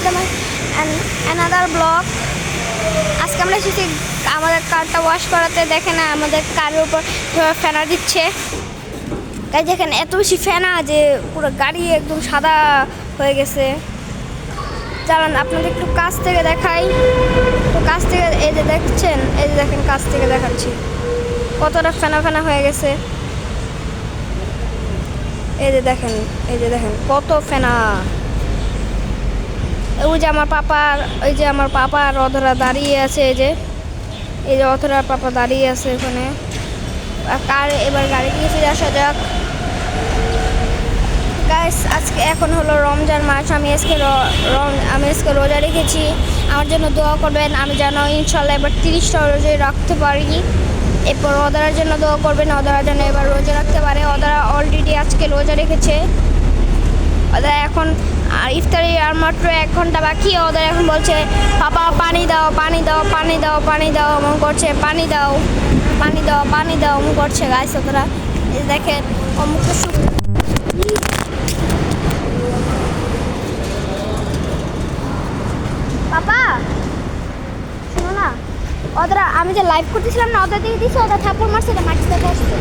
Welcome another blog. আজকে আমরা এসেছি আমাদের কারটা ওয়াশ করাতে। দেখেন আমাদের কারের উপর ফেনা দিচ্ছে। তাই দেখেন এত বেশি ফেনা যে পুরো গাড়ি একদম সাদা হয়ে গেছে। চালান আপনাদের একটু কাছ থেকে দেখাই। তো কাছ থেকে এই যে দেখছেন, এই যে দেখেন কাছ থেকে দেখাচ্ছি কতটা ফেনা ফেনা হয়ে গেছে। এই যে দেখেন, এই যে দেখেন কত ফেনা। ওই যে আমার পাপার, ওই যে আমার পাপার অধরা দাঁড়িয়ে আছে। এই যে অধরার পাপা দাঁড়িয়ে আছে ওখানে। কার এবার গাড়ি দিয়ে ফিরে আসা যাক। গাইস আজকে এখন হলো রমজান মাস। আমি আজকে রোজা রেখেছি। আমার জন্য দোয়া করবেন, আমি যেন ইনশাল্লাহ এবার 30টা রোজা রাখতে পারি। এরপর ওদের জন্য দোয়া করবেন, ওদের যেন এবার রোজা রাখতে পারে। ওরা অলরেডি আজকে রোজা রেখেছে। ওদের এখন ইফতারি আর মাত্র 1 ঘন্টা বাকি। ওদের এখন বলছে পাপা পানি দাও, পানি দাও, পানি দাও, পানি দাও, এমন করছে। পানি দাও, পানি দাও, পানি দাও, এমন করছে। গাইস ওরা দেখেন অমুক পাপা শোনো না, ওদের আমি যে লাইভ করতেছিলাম না, ওদের দিকে দিচ্ছে, ওদের থাপ্পড় মারছে, মাটিতে বসছে।